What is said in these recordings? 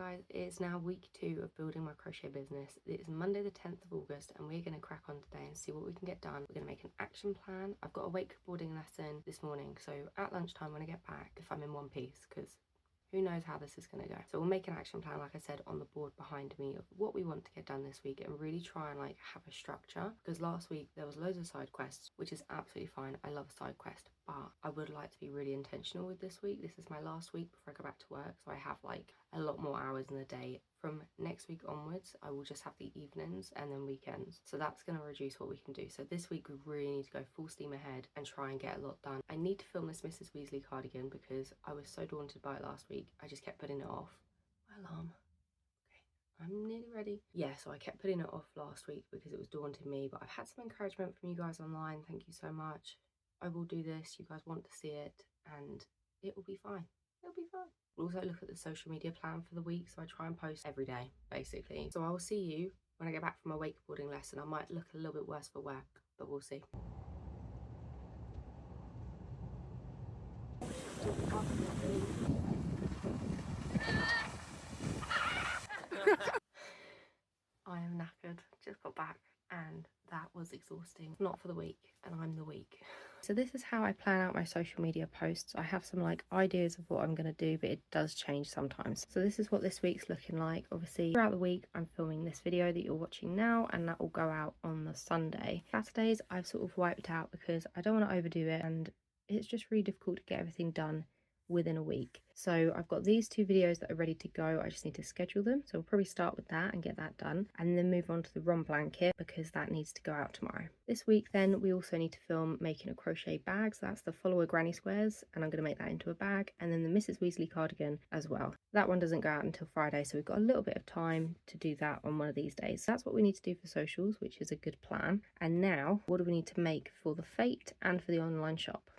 guys, it's now week 2 of building my crochet business. It's Monday the 10th of August and we're going to crack on today and see what we can get done. We're going to make an action plan. I've got a wakeboarding lesson this morning, so at lunchtime when I get back, if I'm in one piece, because who knows how this is going to go. So we'll make an action plan, like I said, on the board behind me of what we want to get done this week and really try and like have a structure, because last week there was loads of side quests, which is absolutely fine. I love a side quest, but I would like to be really intentional with this week. This is my last week before I go back to work, so I have like a lot more hours in the day. From next week onwards, I will just have the evenings and then weekends. So that's going to reduce what we can do. So this week we really need to go full steam ahead and try and get a lot done. I need to film this Mrs. Weasley cardigan because I was so daunted by it last week. I just kept putting it off. My alarm. Okay, I'm nearly ready. Yeah, so I kept putting it off last week because it was daunting me, but I've had some encouragement from you guys online. Thank you so much. I will do this. You guys want to see it and it will be fine. It'll be fine. We'll also look at the social media plan for the week, so I try and post every day, basically. So I will see you when I get back from my wakeboarding lesson. I might look a little bit worse for wear, but we'll see. I am knackered, just got back and that was exhausting. Not for the week, and I'm the week. So this is how I plan out my social media posts. I have some like ideas of what I'm going to do, but it does change sometimes. So this is what this week's looking like. Obviously throughout the week I'm filming this video that you're watching now, and that will go out on the Sunday. Saturdays I've sort of wiped out because I don't want to overdo it and it's just really difficult to get everything done within a week. So I've got these 2 videos that are ready to go. I just need to schedule them, so we'll probably start with that and get that done, and then move on to the rom blanket because that needs to go out tomorrow. This week then we also need to film making a crochet bag, so that's the follower granny squares, and I'm going to make that into a bag, and then the Mrs. Weasley cardigan as well. That one doesn't go out until Friday, so we've got a little bit of time to do that on one of these days. So that's what we need to do for socials, which is a good plan. And now what do we need to make for the Fate and for the online shop?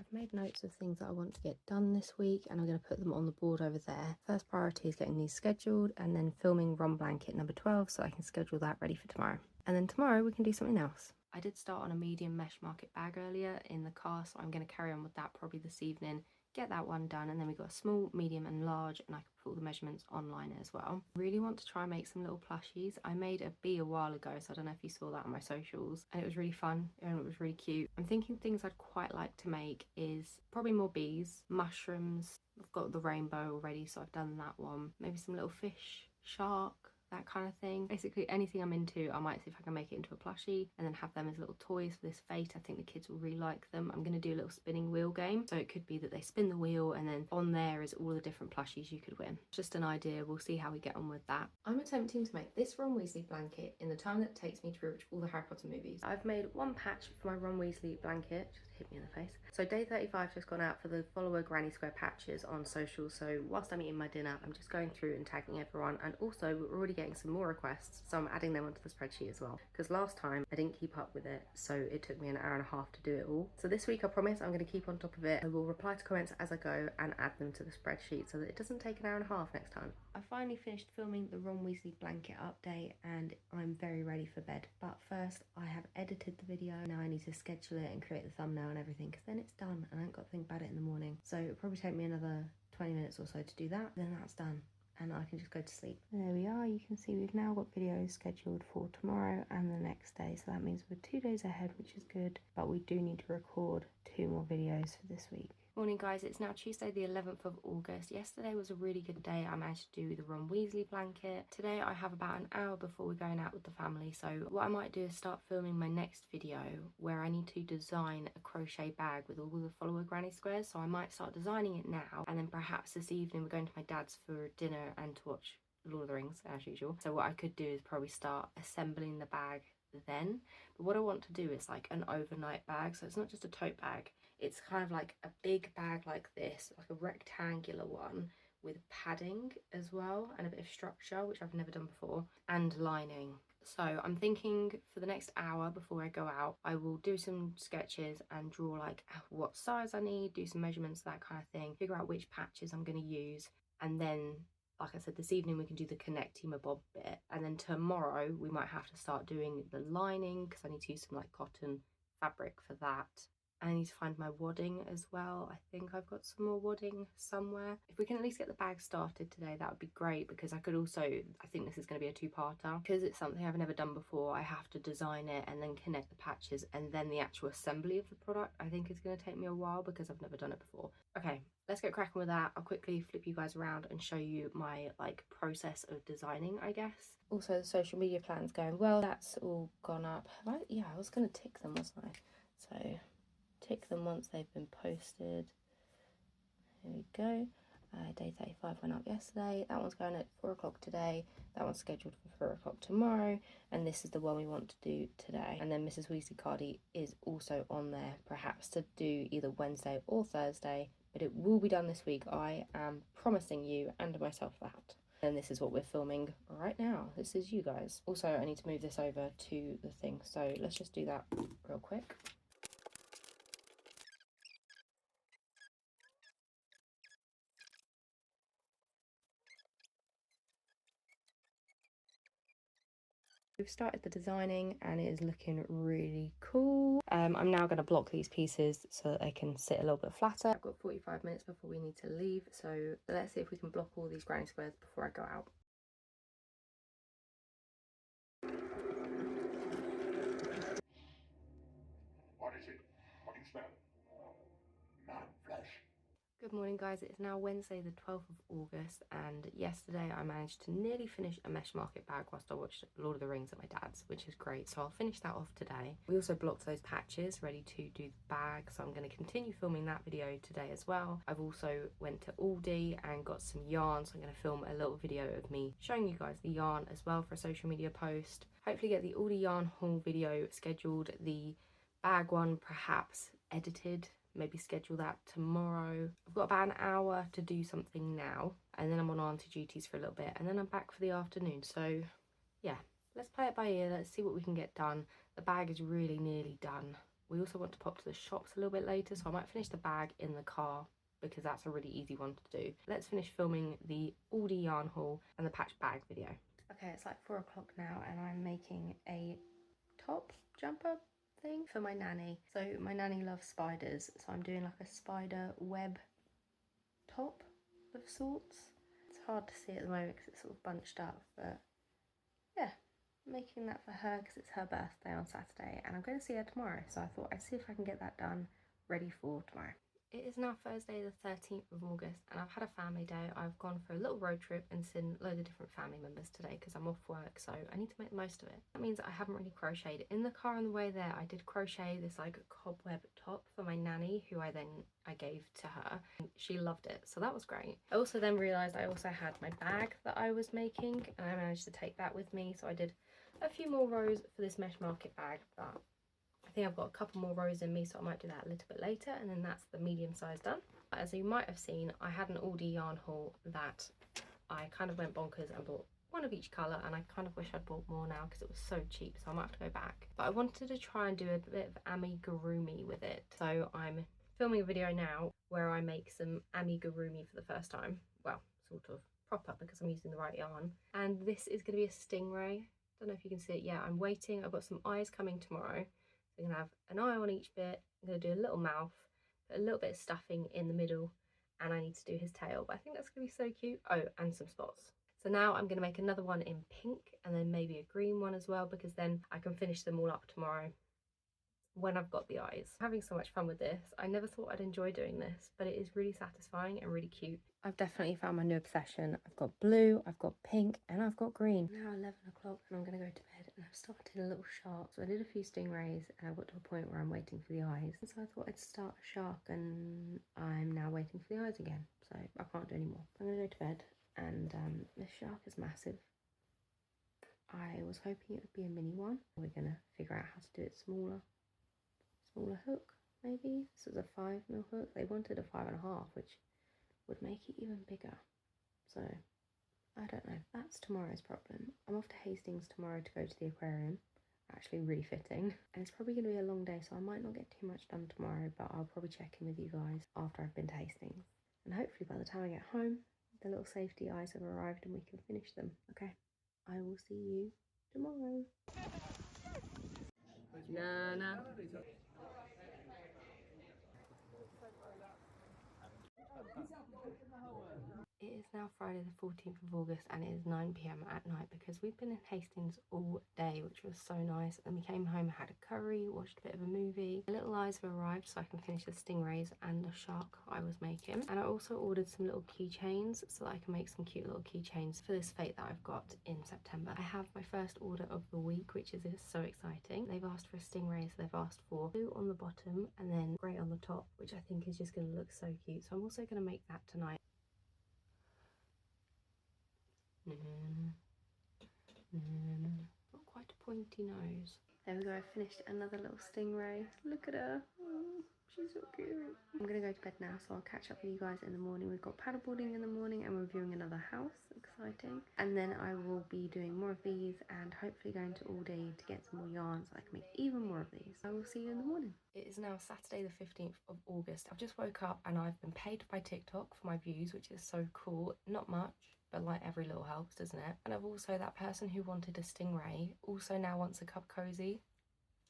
I've made notes of things that I want to get done this week and I'm going to put them on the board over there. First priority is getting these scheduled and then filming rom blanket number 12 so I can schedule that ready for tomorrow. And then tomorrow we can do something else. I did start on a medium mesh market bag earlier in the car, so I'm going to carry on with that probably this evening. Get that one done, and then we've got a small, medium and large, and I can put all the measurements online as well. Really want to try and make some little plushies. I made a bee a while ago, so I don't know if you saw that on my socials, and it was really fun and it was really cute. I'm thinking things I'd quite like to make is probably more bees, mushrooms. I've got the rainbow already, so I've done that one. Maybe some little fish, shark, that kind of thing. Basically anything I'm into, I might see if I can make it into a plushie and then have them as little toys for this Fate. I think the kids will really like them. I'm going to do a little spinning wheel game, so it could be that they spin the wheel and then on there is all the different plushies you could win. Just an idea, we'll see how we get on with that. I'm attempting to make this Ron Weasley blanket in the time that it takes me to rewatch all the Harry Potter movies. I've made one patch for my Ron Weasley blanket. Just hit me in the face. So day 35 just gone out for the follower granny square patches on social, so whilst I'm eating my dinner I'm just going through and tagging everyone, and also we're already getting some more requests, so I'm adding them onto the spreadsheet as well, because last time I didn't keep up with it, so it took me an hour and a half to do it all. So this week I promise I'm going to keep on top of it. I will reply to comments as I go and add them to the spreadsheet so that it doesn't take an hour and a half next time. I finally finished filming the Ron Weasley blanket update and I'm very ready for bed, but first I have edited the video. Now I need to schedule it and create the thumbnail and everything, because then it's done and I haven't got to think about it in the morning. So it'll probably take me another 20 minutes or so to do that, then that's done and I can just go to sleep. There we are. You can see we've now got videos scheduled for tomorrow and the next day, so that means we're 2 days ahead, which is good, but we do need to record 2 more videos for this week. Morning guys, it's now Tuesday the 11th of August. Yesterday was a really good day. I managed to do the Ron Weasley blanket. Today I have about an hour before we're going out with the family, so what I might do is start filming my next video where I need to design a crochet bag with all the follower granny squares. So I might start designing it now, and then perhaps this evening we're going to my dad's for dinner and to watch Lord of the Rings as usual. So what I could do is probably start assembling the bag then. But what I want to do is like an overnight bag, so it's not just a tote bag, it's kind of like a big bag like this, like a rectangular one with padding as well and a bit of structure, which I've never done before, and lining. So I'm thinking for the next hour before I go out I will do some sketches and draw like what size I need, do some measurements, that kind of thing, figure out which patches I'm going to use, and then like I said, this evening we can do the connecting my bob bit, and then tomorrow we might have to start doing the lining because I need to use some like cotton fabric for that. I need to find my wadding as well. I think I've got some more wadding somewhere. If we can at least get the bag started today, that would be great, because I could also, I think this is going to be a two-parter. Because it's something I've never done before, I have to design it and then connect the patches, and then the actual assembly of the product I think is going to take me a while because I've never done it before. Okay, let's get cracking with that. I'll quickly flip you guys around and show you my like process of designing, I guess. Also, the social media plan's going well. That's all gone up. Yeah, I was going to tick them, wasn't I? So tick them once they've been posted. Here we go. Day 35 went up yesterday. That one's going at 4 o'clock today. That one's scheduled for 4 o'clock tomorrow. And this is the one we want to do today. And then Mrs. Weasley Cardi is also on there, perhaps to do either Wednesday or Thursday. But it will be done this week. I am promising you and myself that. And this is what we're filming right now. This is you guys. Also, I need to move this over to the thing. So let's just do that real quick. We've started the designing and it is looking really cool. I'm now going to block these pieces so that they can sit a little bit flatter. I've got 45 minutes before we need to leave, so let's see if we can block all these granny squares before I go out. What is it? What do you smell? Man flesh. Good morning guys, it's now Wednesday the 12th of August, and yesterday I managed to nearly finish a mesh market bag whilst I watched Lord of the Rings at my dad's, which is great, so I'll finish that off today. We also blocked those patches ready to do the bag, so I'm going to continue filming that video today as well. I've also went to Aldi and got some yarn, so I'm going to film a little video of me showing you guys the yarn as well for a social media post. Hopefully get the Aldi yarn haul video scheduled, the bag one perhaps edited, maybe schedule that tomorrow. I've got about an hour to do something now, and then I'm on auntie duties for a little bit, and then I'm back for the afternoon. So yeah, let's play it by ear. Let's see what we can get done. The bag is really nearly done. We also want to pop to the shops a little bit later, so I might finish the bag in the car because that's a really easy one to do. Let's finish filming the Aldi yarn haul and the patch bag video. Okay, it's like 4 o'clock now and I'm making a top jumper thing for my nanny. So my nanny loves spiders, so I'm doing like a spider web top of sorts. It's hard to see at the moment because it's sort of bunched up, but yeah, making that for her because it's her birthday on Saturday and I'm going to see her tomorrow, so I thought I'd see if I can get that done ready for tomorrow. It is now Thursday the 13th of August and I've had a family day. I've gone for a little road trip and seen loads of different family members today because I'm off work, so I need to make the most of it. That means I haven't really crocheted. In the car on the way there I did crochet this like cobweb top for my nanny, who I gave to her. She loved it, so that was great. I also then realised I also had my bag that I was making and I managed to take that with me, so I did a few more rows for this mesh market bag, but I think I've got a couple more rows in me, so I might do that a little bit later, and then that's the medium size done. As you might have seen, I had an Aldi yarn haul that I kind of went bonkers and bought one of each colour, and I kind of wish I'd bought more now because it was so cheap, so I might have to go back. But I wanted to try and do a bit of amigurumi with it, so I'm filming a video now where I make some amigurumi for the first time. Well, sort of proper, because I'm using the right yarn. And this is going to be a stingray. Don't know if you can see it yet. I'm waiting. I've got some eyes coming tomorrow. We're going to have an eye on each bit. I'm going to do a little mouth, put a little bit of stuffing in the middle, and I need to do his tail, but I think that's going to be so cute. Oh, and some spots. So now I'm going to make another one in pink and then maybe a green one as well, because then I can finish them all up tomorrow when I've got the eyes. I'm having so much fun with this. I never thought I'd enjoy doing this, but it is really satisfying and really cute. I've definitely found my new obsession. I've got blue, I've got pink, and I've got green. Now 11 o'clock and I'm going to go to bed, and I've started a little shark. So I did a few stingrays and I got to a point where I'm waiting for the eyes. So I thought I'd start a shark, and I'm now waiting for the eyes again. So I can't do any more. I'm going to go to bed, and this shark is massive. I was hoping it would be a mini one. We're going to figure out how to do it smaller hook, maybe. This is a 5mm hook. They wanted a 5.5, which would make it even bigger. So I don't know. That's tomorrow's problem. I'm off to Hastings tomorrow to go to the aquarium. Actually really fitting. And it's probably going to be a long day, so I might not get too much done tomorrow, but I'll probably check in with you guys after I've been to Hastings. And hopefully by the time I get home, the little safety eyes have arrived and we can finish them. Okay, I will see you tomorrow. Nana. It's now Friday the 14th of August and it is 9 p.m. at night because we've been in Hastings all day, which was so nice. And we came home, had a curry, watched a bit of a movie. My little eyes have arrived so I can finish the stingrays and the shark I was making. And I also ordered some little keychains so that I can make some cute little keychains for this fete that I've got in September. I have my first order of the week, which is so exciting. They've asked for a stingray, so they've asked for blue on the bottom and then grey on the top, which I think is just going to look so cute. So I'm also going to make that tonight. Not quite a pointy nose. There we go, I finished another little stingray. Look at her. Oh, she's so cute. I'm gonna go to bed now, so I'll catch up with you guys in the morning. We've got paddleboarding in the morning and we're viewing another house. Exciting. And then I will be doing more of these and hopefully going to all day to get some more yarns so I can make even more of these. I will see you in the morning. It is now Saturday the 15th of August. I've just woke up and I've been paid by TikTok for my views, which is so cool. Not much, but like every little helps, doesn't it? And I've also, that person who wanted a stingray also now wants a cup cozy.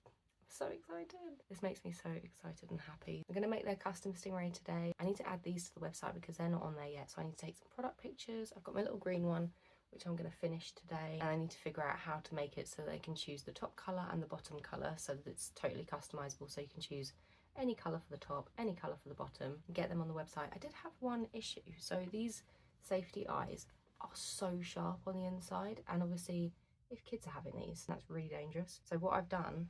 I'm so excited. This makes me so excited and happy. I'm gonna make their custom stingray today. I need to add these to the website because they're not on there yet, so I need to take some product pictures. I've got my little green one, which I'm gonna finish today, and I need to figure out how to make it so they can choose the top color and the bottom color so that it's totally customizable, so you can choose any color for the top, any color for the bottom, and get them on the website. I did have one issue. So these safety eyes are so sharp on the inside, and obviously if kids are having these, that's really dangerous. So what I've done,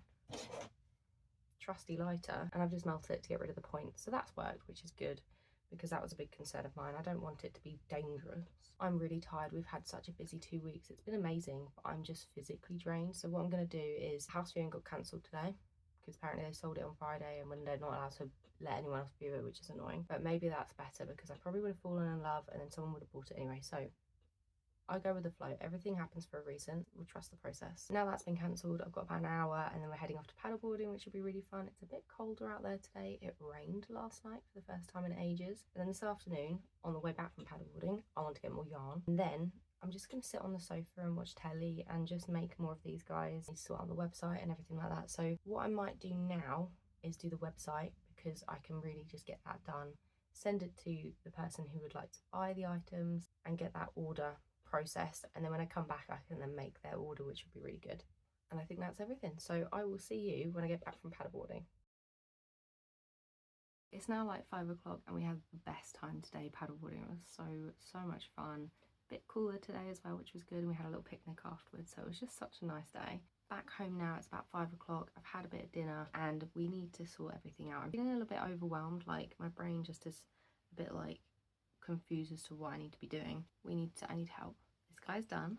trusty lighter, and I've just melted it to get rid of the point. So that's worked, which is good because that was a big concern of mine. I don't want it to be dangerous. I'm really tired. We've had such a busy 2 weeks. It's been amazing, but I'm just physically drained. So what I'm going to do is, house viewing got cancelled today because apparently they sold it on Friday and when they're not allowed to let anyone else view it, which is annoying. But maybe that's better because I probably would have fallen in love and then someone would have bought it anyway. So I go with the flow. Everything happens for a reason. We'll trust the process. Now that's been cancelled, I've got about an hour and then we're heading off to paddleboarding, which will be really fun. It's a bit colder out there today. It rained last night for the first time in ages. And then this afternoon, on the way back from paddleboarding, I want to get more yarn. And then I'm just going to sit on the sofa and watch telly and just make more of these guys. Sort out the website and everything like that. So what I might do now is do the website because I can really just get that done. Send it to the person who would like to buy the items and get that order processed, and then when I come back I can then make their order, which would be really good. And I think that's everything, so I will see you when I get back from paddleboarding. It's now like 5 o'clock and we had the best time today paddleboarding. It was so much fun. A bit cooler today as well, which was good, and we had a little picnic afterwards, so it was just such a nice day. Back home now, it's about 5 o'clock. I've had a bit of dinner and we need to sort everything out. I'm feeling a little bit overwhelmed, like my brain just is a bit like confused as to what I need to be doing. I need help. This guy's done.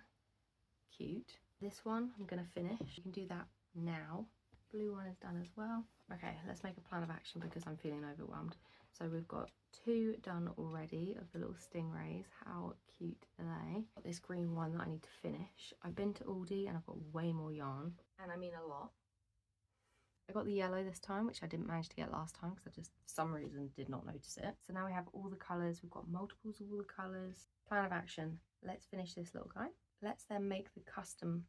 Cute. This one I'm gonna finish. You can do that now. Blue one is done as well. Okay, let's make a plan of action because I'm feeling overwhelmed. So we've got 2 done already of the little stingrays. How cute are they? Got this green one that I need to finish. I've been to Aldi and I've got way more yarn, and I mean a lot. I got the yellow this time, which I didn't manage to get last time because I just, for some reason, did not notice it. So now we have all the colours. We've got multiples of all the colours. Plan of action. Let's finish this little guy. Let's then make the custom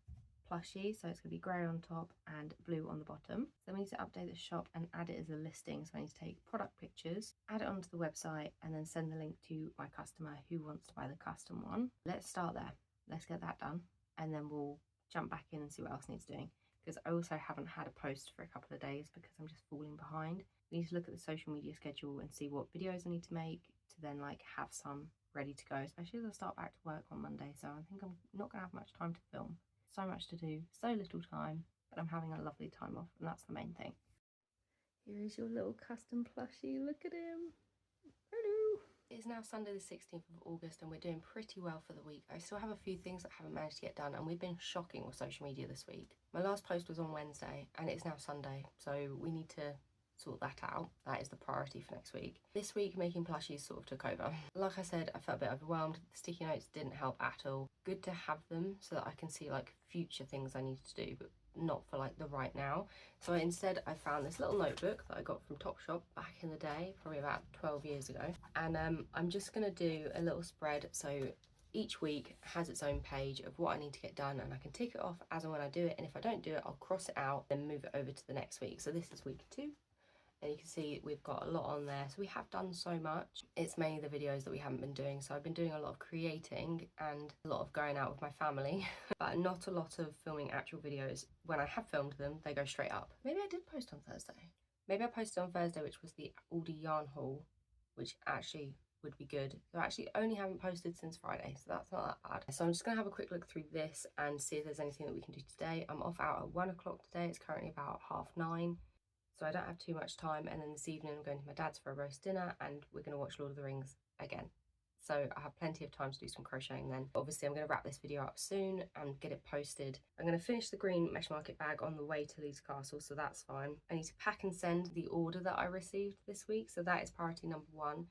plushie. So it's going to be grey on top and blue on the bottom. So we need to update the shop and add it as a listing. So I need to take product pictures, add it onto the website, and then send the link to my customer who wants to buy the custom one. Let's start there. Let's get that done. And then we'll jump back in and see what else needs doing. Because I also haven't had a post for a couple of days because I'm just falling behind. We need to look at the social media schedule and see what videos I need to make to then like have some ready to go, especially as I start back to work on Monday. So I think I'm not gonna have much time to film. So much to do, so little time, but I'm having a lovely time off, and that's the main thing. Here is your little custom plushie. Look at him. Hello. It is now Sunday the 16th of August and we're doing pretty well for the week. I still have a few things that I haven't managed to get done, and we've been shocking with social media this week. My last post was on Wednesday and it's now Sunday, so we need to sort that out. That is the priority for next week. This week making plushies sort of took over. Like I said, I felt a bit overwhelmed. The sticky notes didn't help at all. Good to have them so that I can see like future things I need to do, but not for like the right now. So instead I found this little notebook that I got from Topshop back in the day, probably about 12 years ago, and I'm just gonna do a little spread. So each week has its own page of what I need to get done, and I can tick it off as and when I do it, and if I don't do it I'll cross it out and move it over to the next week. So this is week 2 And you can see we've got a lot on there. So we have done so much. It's mainly the videos that we haven't been doing. So I've been doing a lot of creating and a lot of going out with my family, but not a lot of filming actual videos. When I have filmed them, they go straight up. Maybe I did post on Thursday. Maybe I posted on Thursday, which was the Aldi yarn haul, which actually would be good. So I actually only haven't posted since Friday, so that's not that bad. So I'm just gonna have a quick look through this and see if there's anything that we can do today. I'm off out at 1 o'clock today. It's currently about 9:30. So I don't have too much time, and then this evening I'm going to my dad's for a roast dinner and we're going to watch Lord of the Rings again. So I have plenty of time to do some crocheting then. Obviously I'm going to wrap this video up soon and get it posted. I'm going to finish the green mesh market bag on the way to Leeds Castle, so that's fine. I need to pack and send the order that I received this week, so that is priority number 1.